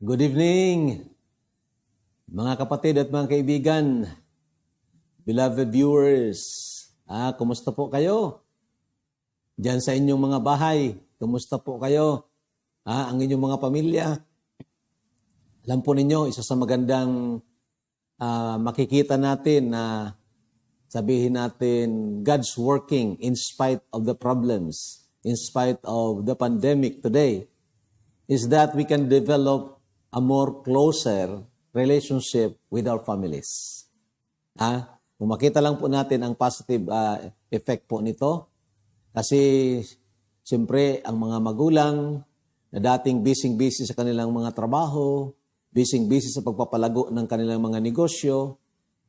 Good evening, mga kapatid at mga kaibigan, beloved viewers. Kumusta po kayo? Diyan sa inyong mga bahay, kumusta po kayo? Ang inyong mga pamilya. Alam po ninyo, isa sa magandang makikita natin na sabihin natin, God's working in spite of the problems, in spite of the pandemic today, is that we can develop a more closer relationship with our families. Kung makita lang po natin ang positive effect po nito, kasi siyempre ang mga magulang na dating busy sa kanilang mga trabaho, busy sa pagpapalago ng kanilang mga negosyo,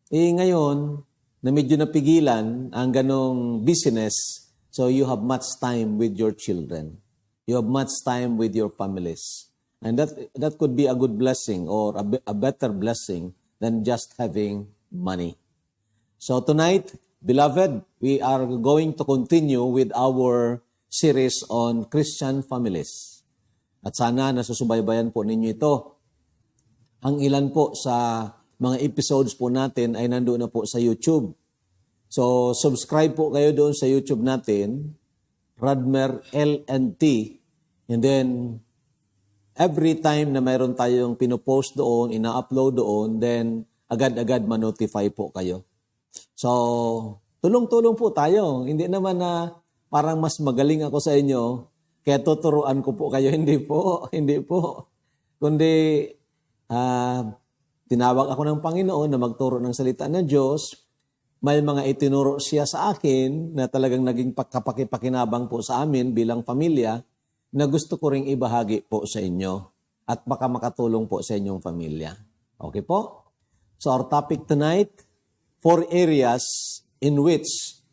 ngayon, na medyo napigilan ang ganong business, so you have much time with your children. You have much time with your families. And that could be a good blessing or a better blessing than just having money. So tonight, beloved, we are going to continue with our series on Christian families. At sana nasusubaybayan po ninyo ito. Ang ilan po sa mga episodes po natin ay nandoon na po sa YouTube. So subscribe po kayo doon sa YouTube natin, Radmer LNT, and then every time na mayroon tayong pinopost doon, ina-upload doon, then agad-agad ma-notify po kayo. So, tulong-tulong po tayo. Hindi naman na parang mas magaling ako sa inyo, kaya tuturuan ko po kayo. Hindi po. Kundi, tinawag ako ng Panginoon na magturo ng salita ng Diyos. May mga itinuro siya sa akin na talagang naging kapakipakinabang po sa amin bilang pamilya, na gusto ko ring ibahagi po sa inyo at baka makatulong po sa inyong pamilya. Okay po? So our topic tonight, 4 areas in which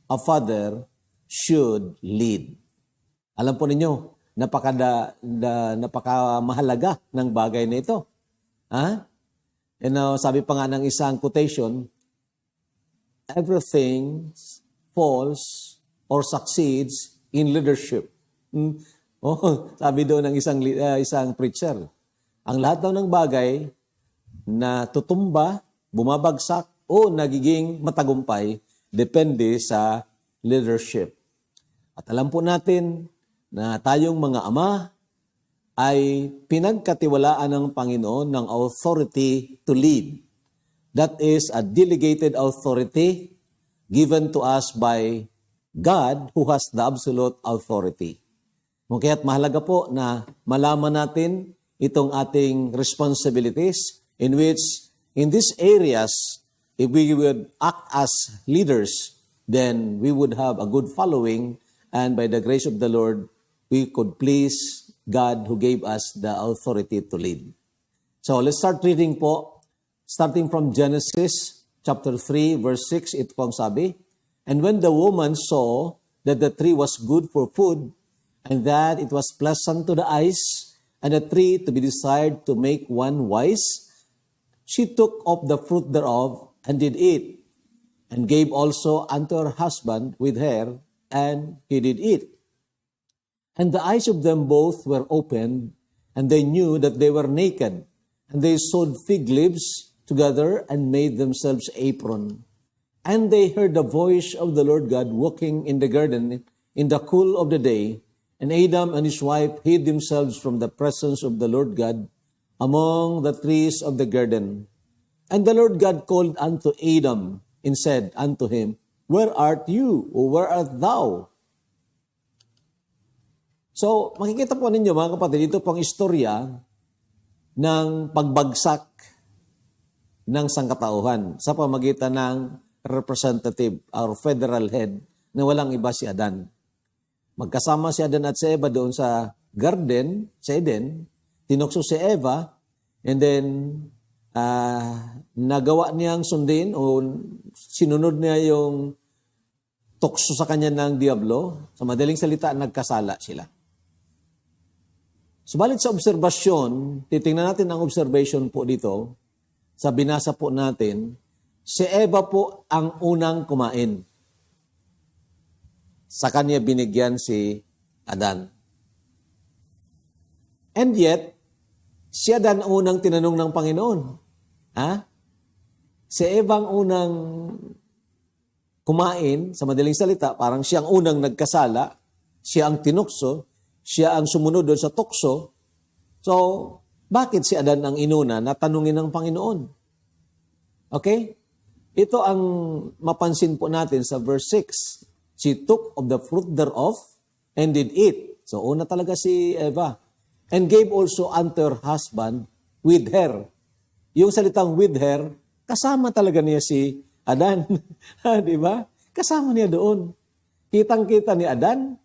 a father should lead. Alam po ninyo, napakamahalaga ng bagay na ito. Sabi pa nga ng isang quotation, everything falls or succeeds in leadership. Sabi doon ng isang preacher, ang lahat daw ng bagay na tutumba, bumabagsak, o nagiging matagumpay, depende sa leadership. At alam po natin na tayong mga ama ay pinagkatiwalaan ng Panginoon ng authority to lead. That is a delegated authority given to us by God who has the absolute authority. Kaya't mahalaga po na malaman natin itong ating responsibilities in which in these areas, if we would act as leaders, then we would have a good following, and by the grace of the Lord, we could please God who gave us the authority to lead. So let's start reading po, starting from Genesis chapter 3, verse 6, ito pong sabi, "And when the woman saw that the tree was good for food, and that it was pleasant to the eyes, and a tree to be desired to make one wise, she took of the fruit thereof, and did eat, and gave also unto her husband with her, and he did eat. And the eyes of them both were opened, and they knew that they were naked, and they sewed fig leaves together, and made themselves apron. And they heard the voice of the Lord God walking in the garden in the cool of the day, and Adam and his wife hid themselves from the presence of the Lord God among the trees of the garden. And the Lord God called unto Adam and said unto him, Where art you? Or where art thou? So, makikita po ninyo mga kapatid, ito pong istorya ng pagbagsak ng sangkatauhan sa pamagitan ng representative or federal head na walang iba si Adan. Magkasama si Adan at si Eva doon sa garden, sa Eden, tinukso si Eva, and then nagawa niyang sundin o sinunod niya yung tukso sa kanya ng Diablo. Sa madaling salita, nagkasala sila. Subalit sa obserbasyon, titingnan natin ang observation po dito, sa binasa po natin, si Eva po ang unang kumain. Sa kanya binigyan si Adan. And yet, Si Adan ang unang tinanong ng Panginoon. Ha? Si Eva ang unang kumain, sa madaling salita, parang siya ang unang nagkasala, siya ang tinukso, siya ang sumunod doon sa tukso. So, bakit si Adan ang inuna na tanungin ng Panginoon? Okay? Ito ang mapansin po natin sa verse 6. She took of the fruit thereof and did eat. So, una talaga si Eva. And gave also unto her husband with her. Yung salitang with her, kasama talaga niya si Adan. Di ba? Kasama niya doon. Kitang-kita ni Adan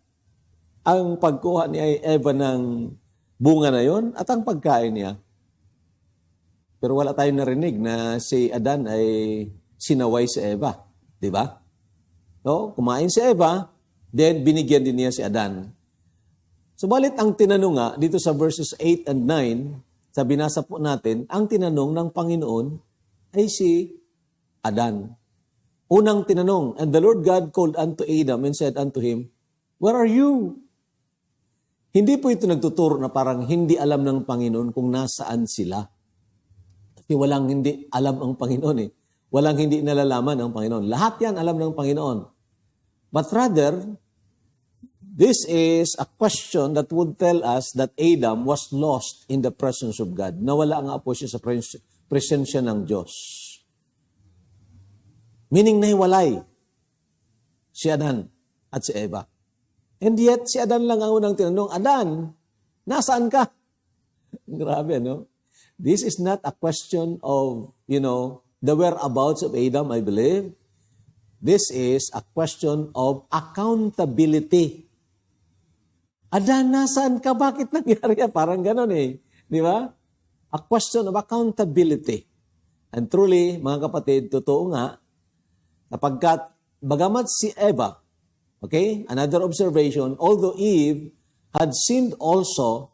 ang pagkuha ni Eva ng bunga na yon at ang pagkain niya. Pero wala tayong narinig na si Adan ay sinaway si Eva. Di ba? So, kumain si Eva, then binigyan din niya si Adan. Subalit ang tinanong nga dito sa verses 8 and 9, sa binasa po natin, ang tinanong ng Panginoon ay si Adan. Unang tinanong, and the Lord God called unto Adam and said unto him, where are you? Hindi po ito nagtuturo na parang hindi alam ng Panginoon kung nasaan sila. Kasi walang hindi alam ang Panginoon eh. Walang hindi nalalaman ang Panginoon. Lahat yan alam ng Panginoon. But rather, this is a question that would tell us that Adam was lost in the presence of God. Nawala nga po siya sa presensya ng Diyos. Meaning nahiwalay si Adan at si Eva. And yet, si Adan lang ang unang tinanong, Adan, nasaan ka? Grabe, no? This is not a question of, the whereabouts of Adam, I believe. This is a question of accountability. Adan, nasaan ka? Bakit nangyari yan? Parang ganon eh. Di ba? A question of accountability. And truly, mga kapatid, totoo nga, kapagkat bagamat si Eva, okay, another observation, although Eve had sinned also,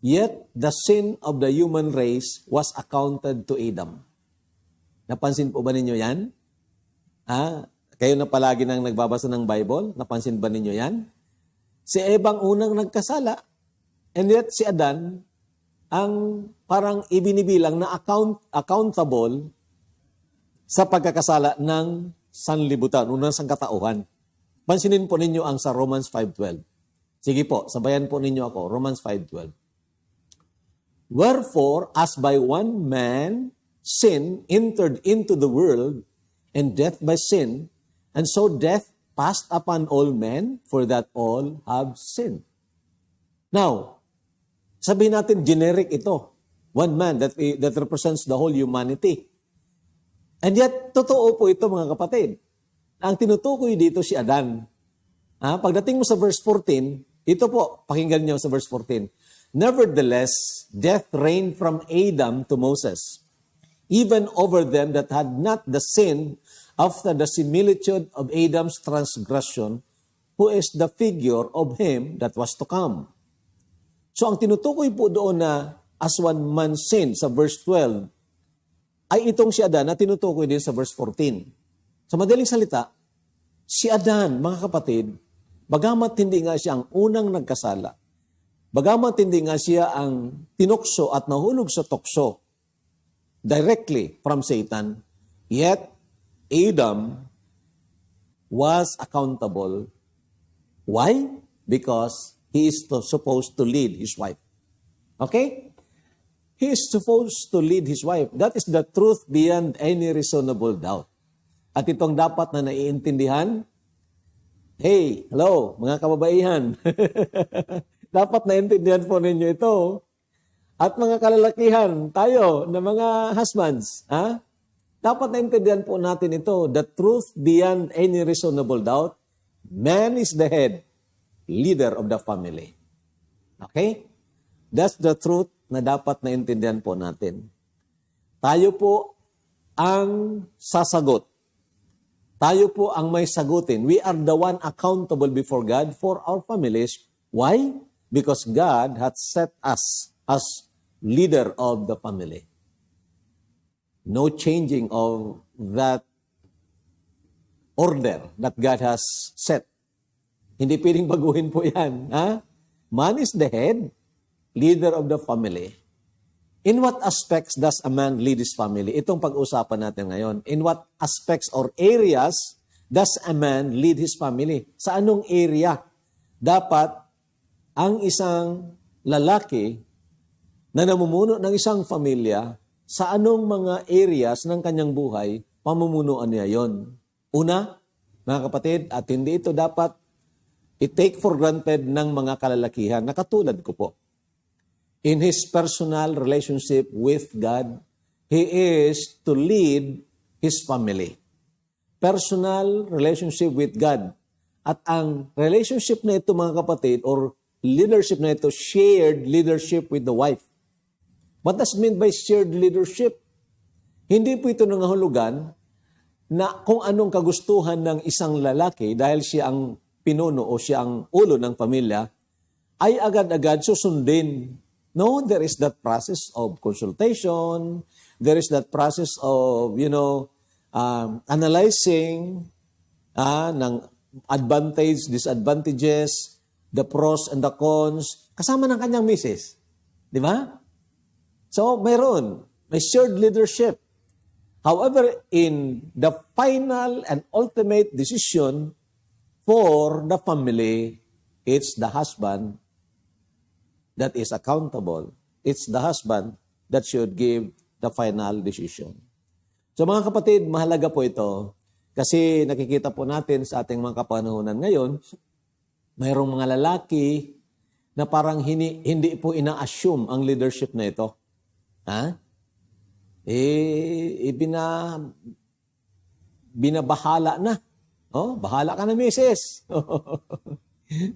yet the sin of the human race was accounted to Adam. Napansin po ba ninyo yan? Kayo na palagi nang nagbabasa ng Bible, napansin ba ninyo yan? Si Eva ang unang nagkasala, and yet si Adan ang parang ibinibilang na accountable sa pagkakasala ng sanlibutan, unang sangkatauhan. Pansinin po ninyo ang sa Romans 5:12. Sige po, sabayan po ninyo ako, Romans 5:12. Wherefore, as by one man sin entered into the world, and death by sin, and so death passed upon all men, for that all have sinned. Now, sabihin natin generic ito. One man that represents the whole humanity. And yet, totoo po ito mga kapatid. Ang tinutukoy dito si Adan. Pagdating mo sa verse 14, ito po, pakinggan niyo sa verse 14. Nevertheless, death reigned from Adam to Moses, even over them that had not the sin after the similitude of Adam's transgression, who is the figure of him that was to come. So ang tinutukoy po doon na as one man sin sa verse 12, ay itong si Adan na tinutukoy din sa verse 14. Sa madaling salita, si Adan, mga kapatid, bagamat hindi nga siya ang unang nagkasala, bagamat hindi nga siya ang tinukso at nahulog sa tukso directly from Satan, yet Adam was accountable. Why? Because he is supposed to lead his wife. Okay? He is supposed to lead his wife. That is the truth beyond any reasonable doubt. At itong dapat na naiintindihan, hey, hello, mga kababaihan. Dapat naiintindihan po ninyo ito. At mga kalalakihan, tayo, na mga husbands, dapat naiintindihan po natin ito. The truth beyond any reasonable doubt, man is the head, leader of the family. Okay? That's the truth na dapat naintindihan po natin. Tayo po ang sasagot. Tayo po ang may sagutin. We are the one accountable before God for our families. Why? Because God has set us as leader of the family. No changing of that order that God has set. Hindi pwedeng baguhin po yan. Man is the head, leader of the family. In what aspects does a man lead his family? Itong pag-usapan natin ngayon. In what aspects or areas does a man lead his family? Sa anong area dapat ang isang lalaki na namumuno ng isang pamilya, sa anong mga areas ng kanyang buhay, pamumunuan niya yon? Una, mga kapatid, at hindi ito dapat i-take for granted ng mga kalalakihan na katulad ko po. In his personal relationship with God, he is to lead his family. Personal relationship with God. At ang relationship na ito, mga kapatid, or leadership na ito, shared leadership with the wife. What does it mean by shared leadership? Hindi po ito nangahulugan na kung anong kagustuhan ng isang lalaki dahil siya ang pinuno o siya ang ulo ng pamilya, ay agad-agad susundin. No, there is that process of consultation. There is that process of, analyzing ng advantage, disadvantages, the pros and the cons, kasama ng kanyang misis. Di ba? So, may shared leadership. However, in the final and ultimate decision for the family, it's the husband that is accountable. It's the husband that should give the final decision. So mga kapatid, mahalaga po ito kasi nakikita po natin sa ating mga kapanahunan ngayon, mayroong mga lalaki na parang hindi po ina-assume ang leadership na ito. Binabahala na. Bahala ka na, misis.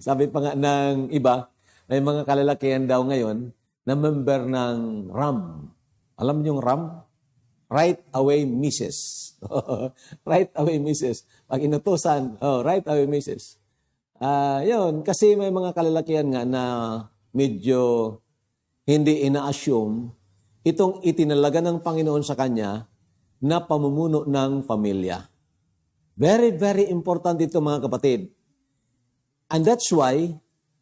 Sabi pa nga ng iba, may mga kalalakihan daw ngayon na member ng RAM. Alam niyo yung RAM? Right away misses. Right away misses. Pag inutusan, right away misses. Yun, kasi may mga kalalakihan nga na medyo hindi ina-assume itong itinalaga ng Panginoon sa kanya na pamumuno ng pamilya. Very, very important ito, mga kapatid. And that's why,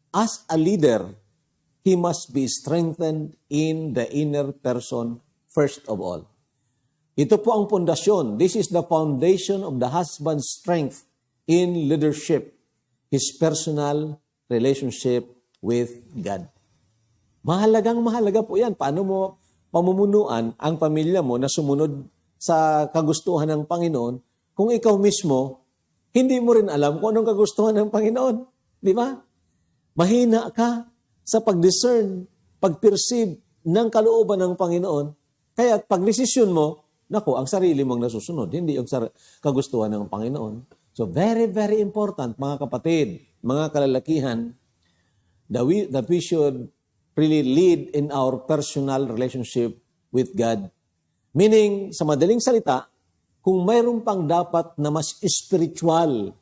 as a leader, he must be strengthened in the inner person first of all. Ito po ang pundasyon. This is the foundation of the husband's strength in leadership, his personal relationship with God. Mahalaga po yan. Paano mo pamumunuan ang pamilya mo na sumunod sa kagustuhan ng Panginoon kung ikaw mismo, hindi mo rin alam kung anong kagustuhan ng Panginoon. Di ba? Mahina ka sa pag-discern, pag-perceive ng kalooban ng Panginoon. Kaya pag-desisyon mo, ang sarili mong nasusunod, hindi yung kagustuhan ng Panginoon. So very, very important, mga kapatid, mga kalalakihan, that we should really lead in our personal relationship with God. Meaning, sa madaling salita, kung mayroon pang dapat na mas spiritual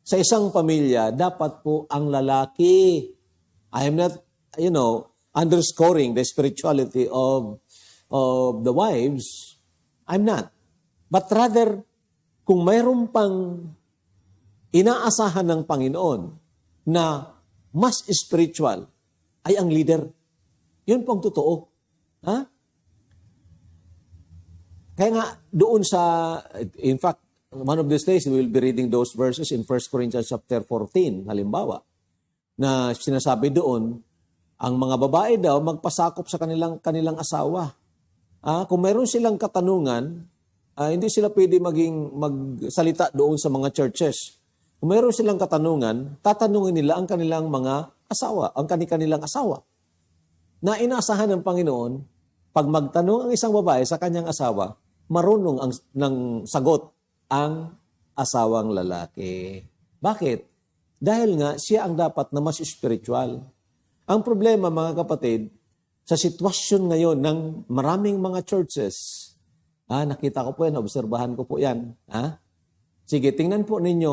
sa isang pamilya, dapat po ang lalaki. I am not, underscoring the spirituality of the wives. I'm not. But rather, kung mayroon pang inaasahan ng Panginoon na mas spiritual, ay ang leader. Yun pong totoo. Kaya nga, doon in fact, one of these days, we will be reading those verses in 1 Corinthians chapter 14, halimbawa, na sinasabi doon, ang mga babae daw magpasakop sa kanilang asawa. Kung meron silang katanungan, hindi sila pwede magsalita doon sa mga churches. Kung meron silang katanungan, tatanungin nila ang kanilang mga asawa, ang kanilang asawa. Na inaasahan ng Panginoon, pag magtanong ang isang babae sa kanyang asawa, marunong ng sagot ang asawang lalaki. Bakit? Dahil nga siya ang dapat na mas spiritual. Ang problema, mga kapatid, sa sitwasyon ngayon ng maraming mga churches, nakita ko po yan, obserbahan ko po yan. Sige, tingnan po ninyo,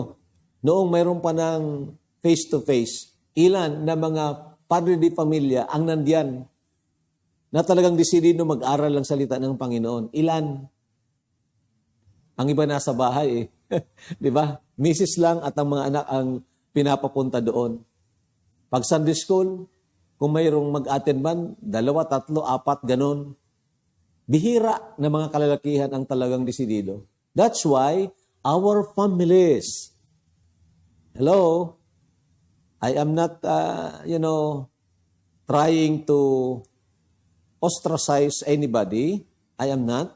noong mayroon pa ng face-to-face, ilan na mga padre de pamilya ang nandiyan na talagang desidido mag-aral ng salita ng Panginoon. Ilan? Ang iba nasa bahay Di ba? Misis lang at ang mga anak ang pinapapunta doon. Pag Sunday school, kung mayroong mag-attend man, 2, 3, 4, ganun. Bihira na mga kalalakihan ang talagang desidido. That's why our families, hello, I am not, trying to ostracize anybody. I am not.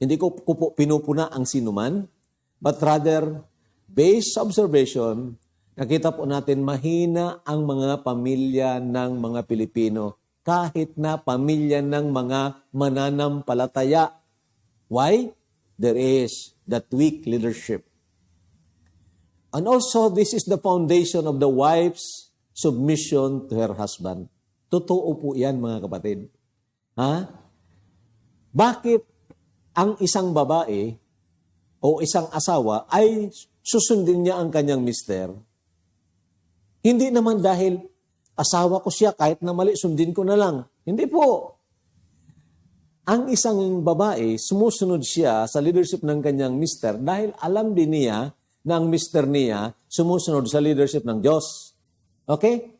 Hindi ko po pinupuna ang sinuman. But rather, based sa observation, nakita po natin mahina ang mga pamilya ng mga Pilipino kahit na pamilya ng mga mananampalataya. Why? There is that weak leadership. And also, this is the foundation of the wife's submission to her husband. Totoo po yan, mga kapatid. Ha? Bakit ang isang babae o isang asawa ay susundin niya ang kanyang mister? Hindi naman dahil asawa ko siya, kahit na mali, sundin ko na lang. Hindi po. Ang isang babae, sumusunod siya sa leadership ng kanyang mister dahil alam din niya na ang mister niya sumusunod sa leadership ng Diyos. Okay?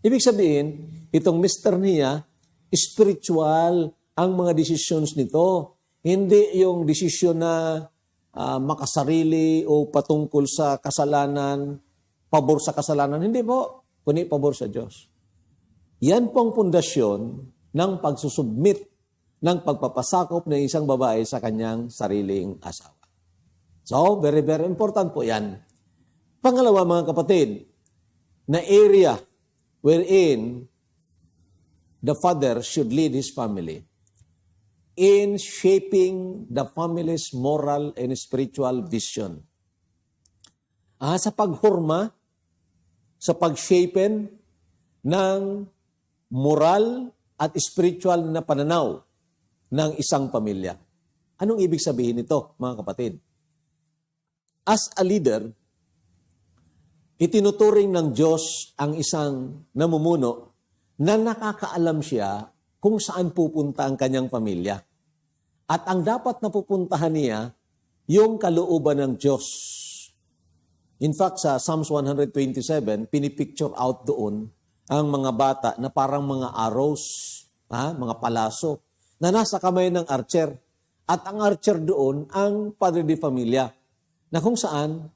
Ibig sabihin, itong mister niya, spiritual ang mga decisions nito. Hindi yung desisyon na makasarili o patungkol sa kasalanan, pabor sa kasalanan. Hindi po. Kundi pabor sa Diyos. Yan pong pundasyon ng pagsusubmit ng pagpapasakop ng isang babae sa kanyang sariling asawa. So, very, very important po yan. Pangalawa, mga kapatid, na area wherein the father should lead his family in shaping the family's moral and spiritual vision. Sa paghurma, sa pag-shapen ng moral at spiritual na pananaw ng isang pamilya. Anong ibig sabihin nito, mga kapatid? As a leader, itinuturing ng Diyos ang isang namumuno na nakakaalam siya kung saan pupunta ang kanyang pamilya. At ang dapat na pupuntahan niya, yung kalooban ng Diyos. In fact, sa Psalms 127, pinipicture out doon ang mga bata na parang mga arrows, mga palaso, na nasa kamay ng archer. At ang archer doon, ang padre de familia, na kung saan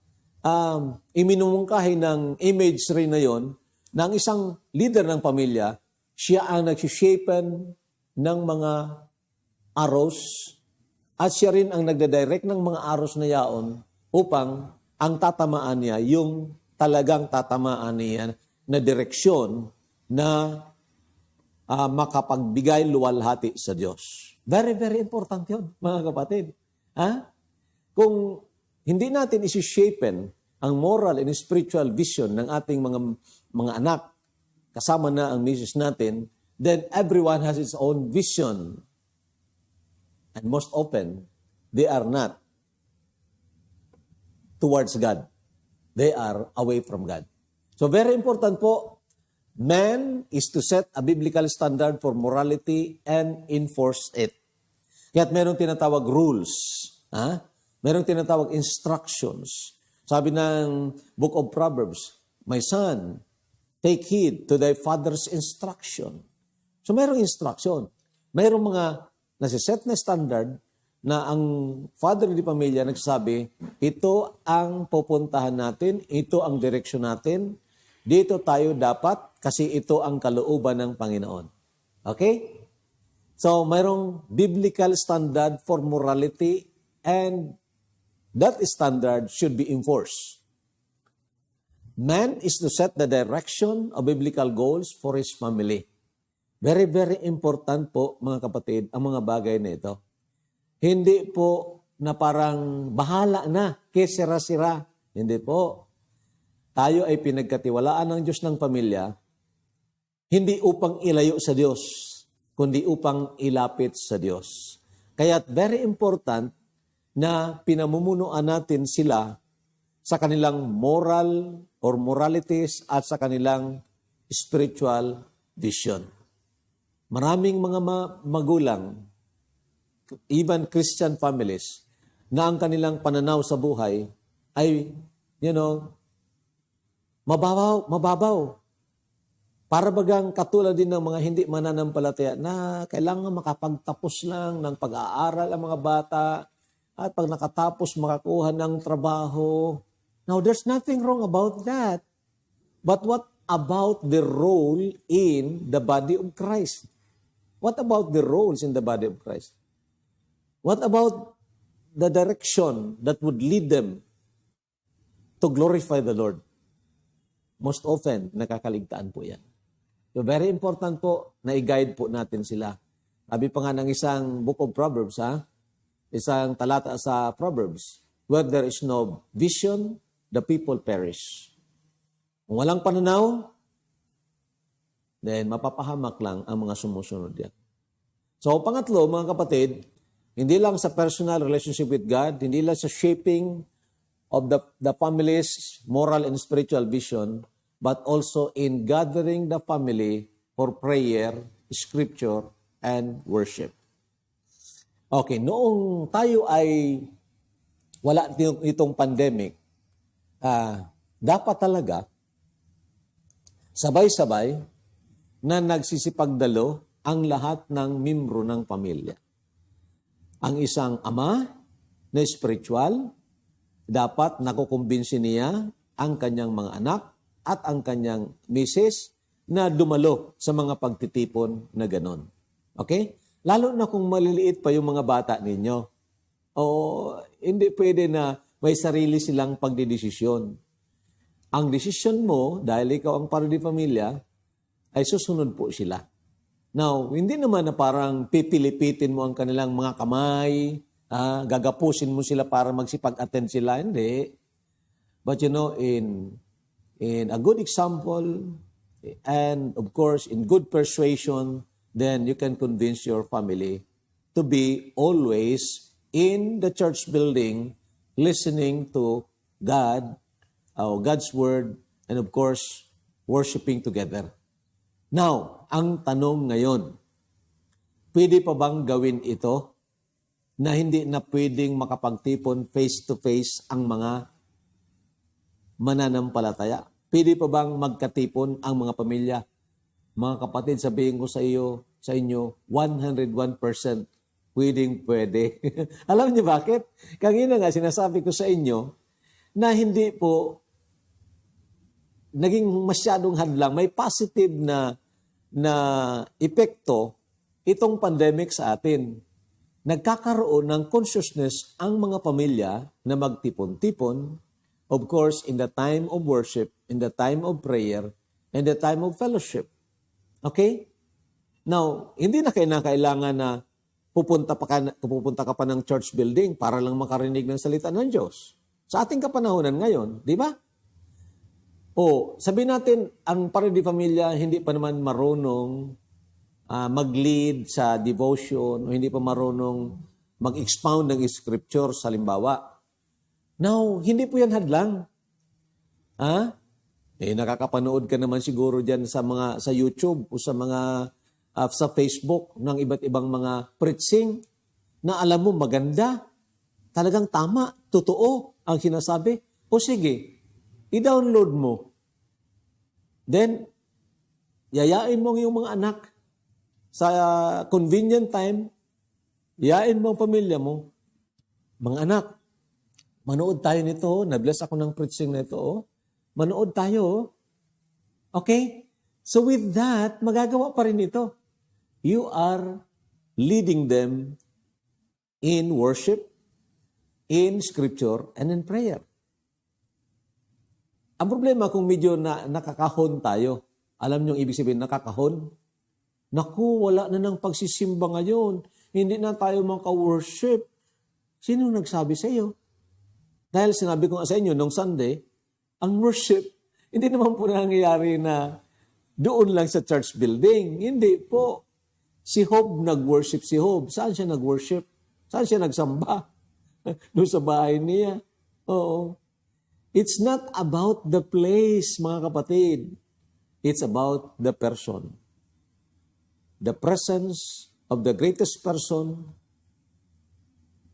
iminumungkahi ng imagery na yon, na ang isang leader ng pamilya, siya ang nagsishapen ng mga arrows, at siya rin ang nagdadirect ng mga arrows na yaon upang ang tatamaan niya, yung talagang tatamaan niya na direksyon na makapagbigay luwalhati sa Diyos. Very, very important yun, mga kapatid. Kung hindi natin isi-shapen ang moral and spiritual vision ng ating mga anak, kasama na ang misis natin, then everyone has its own vision. And most often, they are not towards God. They are away from God. So very important po, man is to set a biblical standard for morality and enforce it. Kaya't merong tinatawag rules. Merong tinatawag instructions. Sabi ng Book of Proverbs, my son, take heed to thy father's instruction. So merong instruction. Merong mga nasiset na standard na ang father di pamilya nagsasabi, ito ang pupuntahan natin, ito ang direksyon natin, dito tayo dapat kasi ito ang kalooban ng Panginoon. Okay? So, mayroong biblical standard for morality and that standard should be enforced. Man is to set the direction of biblical goals for his family. Very, very important po, mga kapatid, ang mga bagay na ito. Hindi po na parang bahala na, kesira-sira. Hindi po. Tayo ay pinagkatiwalaan ng Diyos ng pamilya, hindi upang ilayo sa Diyos, kundi upang ilapit sa Diyos. Kaya very important na pinamumunuan natin sila sa kanilang moral or moralities at sa kanilang spiritual vision. Maraming mga magulang, even Christian families, na ang kanilang pananaw sa buhay ay, mababaw. Para bagang katulad din ng mga hindi mananampalataya na kailangan makapagtapos lang ng pag-aaral ang mga bata at pag nakatapos makakuha ng trabaho. Now, there's nothing wrong about that. But what about the role in the body of Christ? What about the roles in the body of Christ? What about the direction that would lead them to glorify the Lord? Most often, nakakaligtaan po yan. So very important po na i-guide po natin sila. Sabi pa nga ng isang book of Proverbs, isang talata sa Proverbs, where there is no vision, the people perish. Kung walang pananaw, then mapapahamak lang ang mga sumusunod yan. So pangatlo, mga kapatid, hindi lang sa personal relationship with God, hindi lang sa shaping of the family's moral and spiritual vision, but also in gathering the family for prayer, scripture, and worship. Okay, noong tayo ay wala itong pandemic, dapat talaga sabay-sabay na nagsisipagdalo ang lahat ng membro ng pamilya. Ang isang ama na spiritual, dapat nakukumbinsi niya ang kanyang mga anak at ang kanyang misis na dumalo sa mga pagtitipon na ganon. Okay? Lalo na kung maliliit pa yung mga bata ninyo. O hindi pwede na may sarili silang pagdidesisyon. Ang desisyon mo, dahil ikaw ang para di pamilya, ay susunod po sila. Now, hindi naman na parang pipilipitin mo ang kanilang mga kamay, gagapusin mo sila para magsipag-attend sila. Hindi. But you know, in a good example, and of course, in good persuasion, then you can convince your family to be always in the church building, listening to God, God's Word, and of course, worshiping together. Now, ang tanong ngayon, pwede pa bang gawin ito na hindi na pwedeng makapagtipon face-to-face ang mga mananampalataya? Pwede pa bang magkatipon ang mga pamilya? Mga kapatid, sabihin ko sa inyo, 101% pwede. Alam niyo bakit? Kanina nga sinasabi ko sa inyo na hindi po naging masyadong hadlang, may positive na epekto itong pandemic sa atin. Nagkakaroon ng consciousness ang mga pamilya na magtipon-tipon, of course, in the time of worship, in the time of prayer, and the time of fellowship. Okay? Now, hindi na kailangan na pupunta ka pa ng church building para lang makarinig ng salita ng Diyos. Sa ating kapanahonan ngayon, di ba? O, sabihin natin, ang pare di pamilya hindi pa naman marunong mag-lead sa devotion o hindi pa marunong mag-expound ng scripture sa limbawa. Now, hindi po yan hadlang. Nakakapanood ka naman siguro dyan sa YouTube o sa Facebook ng iba't ibang mga preaching na alam mo maganda, talagang tama, totoo ang sinasabi. O sige, i-download mo. Then, yayain mo yung mga anak sa convenient time, yayain mo ang pamilya mo. Mga anak, manood tayo nito, na-bless ako ng preaching na ito. Manood tayo. Okay? So with that, magagawa pa rin ito. You are leading them in worship, in scripture, and in prayer. Ang problema kung medyo nakakahon tayo, alam niyo ibig sabihin nakakahon? Naku, wala na ng pagsisimba ngayon. Hindi na tayo maka-worship. Sino nagsabi sa iyo? Dahil sinabi ko nga sa inyo, nung Sunday, ang worship, hindi naman po nangyayari na doon lang sa church building. Hindi po. Si Job nag-worship si Job. Saan siya nag-worship? Saan siya nagsamba? Doon sa bahay niya. Oo. It's not about the place, mga kapatid. It's about the person. The presence of the greatest person,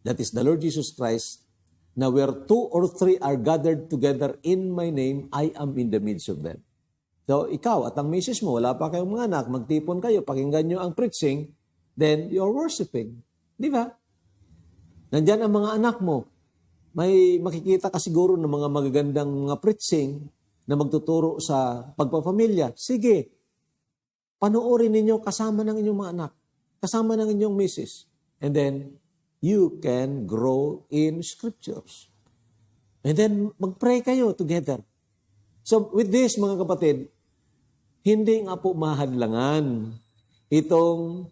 that is the Lord Jesus Christ. Now, where 2 or 3 are gathered together in my name, I am in the midst of them. So, ikaw at ang misis mo, wala pa kayong mga anak, magtipon kayo, pakinggan nyo ang preaching, then you're worshiping. Di ba? Nandyan ang mga anak mo. May makikita ka siguro ng mga magagandang mga preaching na magtuturo sa pagpapamilya. Sige, panoorin ninyo kasama ng inyong mga anak, kasama ng inyong misis. And then, you can grow in scriptures. And then, mag-pray kayo together. So, with this, mga kapatid, hindi nga po mahadlangan itong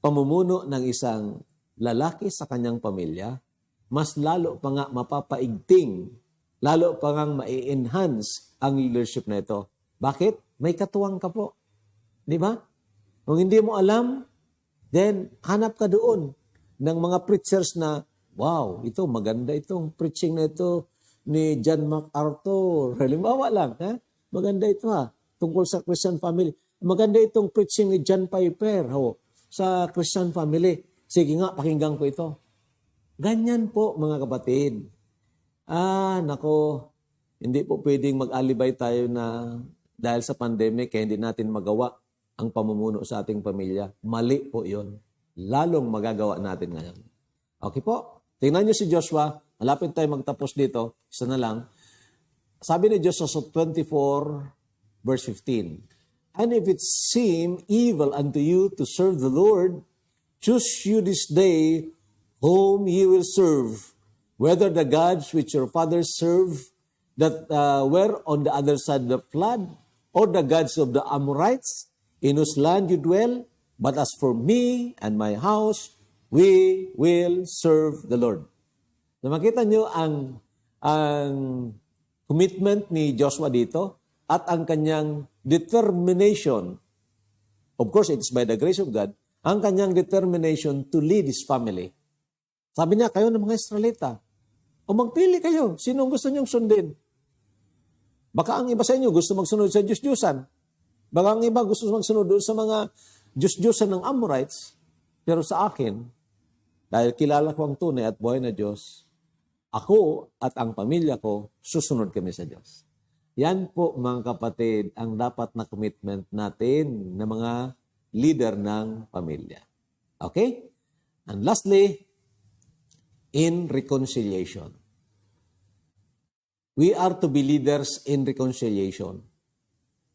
pamumuno ng isang lalaki sa kanyang pamilya, mas lalo pa nga mapapaigting, lalo pa nga ma-enhance ang leadership na ito. Bakit? May katuwang ka po. Di ba? Kung hindi mo alam, then hanap ka doon ng mga preachers na, wow, ito maganda itong preaching na ito ni John MacArthur. Halimbawa lang, ha? Maganda ito ha, tungkol sa Christian family. Maganda itong preaching ni John Piper sa Christian family. Sige nga, pakinggan ko ito. Ganyan po mga kapatid. Nako, hindi po pwedeng mag-alibay tayo na dahil sa pandemic kaya hindi natin magawa ang pamumuno sa ating pamilya. Mali po yun. Lalong magagawa natin ngayon. Okay po? Tingnan niyo si Joshua. Malapit tayo magtapos dito. Isa na lang. Sabi ni Joshua sa 24 verse 15, "And if it seem evil unto you to serve the Lord, choose you this day whom ye will serve, whether the gods which your fathers served that were on the other side of the flood, or the gods of the Amorites, in whose land you dwell. But as for me and my house, we will serve the Lord." So makita nyo ang commitment ni Joshua dito at ang kanyang determination. Of course, it's by the grace of God, ang kanyang determination to lead his family. Sabi niya, kayo ng mga Israelita, o magpili kayo, sinong gusto niyong sundin? Baka ang iba sa inyo gusto magsunod sa Diyos-Diyusan. Baka ang iba gusto magsunod sa mga Diyos-Diyusan ng Amorites. Pero sa akin, dahil kilala ko ang tunay at buhay na Diyos, ako at ang pamilya ko, susunod kami sa Diyos. Yan po mga kapatid, ang dapat na commitment natin na mga leader ng pamilya. Okay? And lastly, in reconciliation. We are to be leaders in reconciliation.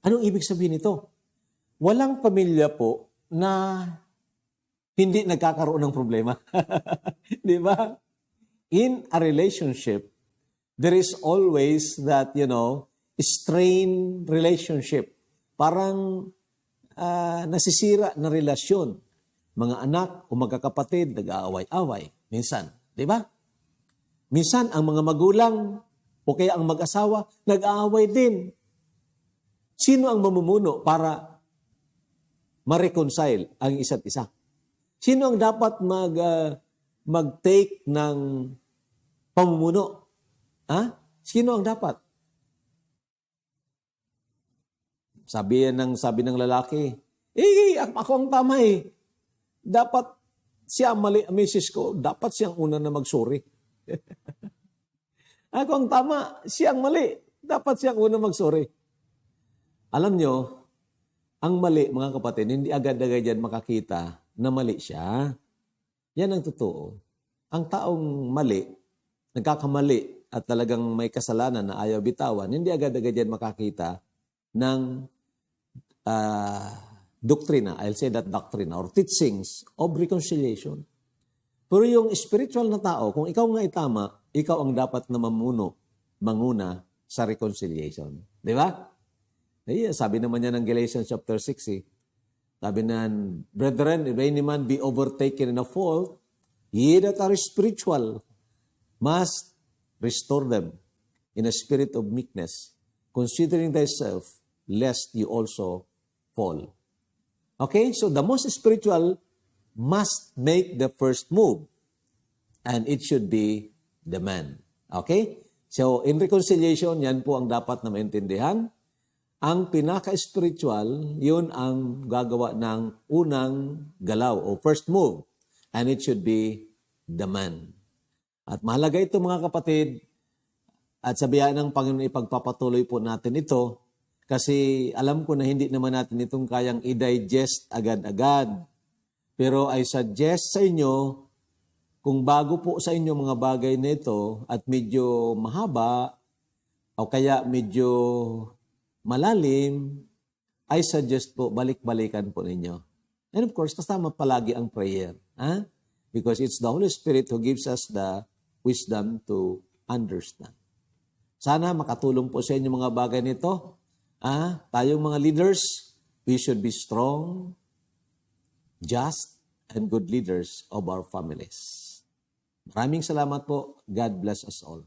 Anong ibig sabihin nito? Walang pamilya po na hindi nagkakaroon ng problema. Di ba? In a relationship, there is always that, strained relationship. Parang nasisira na relasyon. Mga anak o magkakapatid, nag-aaway-away. Minsan, di ba? Minsan, ang mga magulang o kaya ang mag-asawa, nag-aaway din. Sino ang mamumuno para ma-reconcile ang isa't isa? Sino ang dapat mag-take ng pamumuno? Sino ang dapat? Sabi ng lalaki, ako ang tama eh. Dapat siya ang mali, misis ko, dapat siyang una na mag-sorry. Ako ang tama, siya ang mali, dapat siyang una mag-sorry. Alam nyo, ang mali, mga kapatid, hindi agad-agad yan makakita na mali siya. Yan ang totoo. Ang taong mali, nagkakamali at talagang may kasalanan na ayaw bitawan, hindi agad-agad yan makakita ng doktrina, I'll say that doctrine or teachings of reconciliation. Pero yung spiritual na tao, kung ikaw nga itama, ikaw ang dapat na manguna sa reconciliation. Di ba? Sabi naman niya ng Galatians chapter 6, sabi na, "Brethren, if any man be overtaken in a fault, ye that are spiritual must restore them in a spirit of meekness, considering thyself, lest you also fall." Okay? So the most spiritual must make the first move. And it should be the man. Okay? So in reconciliation, yan po ang dapat na maintindihan. Ang pinaka-spiritual, yun ang gagawa ng unang galaw o first move. And it should be the man. At mahalaga ito mga kapatid, at sa biyaya ng Panginoon ipagpapatuloy po natin ito, Kasi alam ko na hindi naman natin itong kayang i-digest agad-agad. Pero I suggest sa inyo, kung bago po sa inyo mga bagay nito at medyo mahaba o kaya medyo malalim, I suggest po balik-balikan po ninyo. And of course, kasama palagi ang prayer. Because it's the Holy Spirit who gives us the wisdom to understand. Sana makatulong po sa inyo mga bagay nito. Tayong mga leaders, we should be strong, just, and good leaders of our families. Maraming salamat po. God bless us all.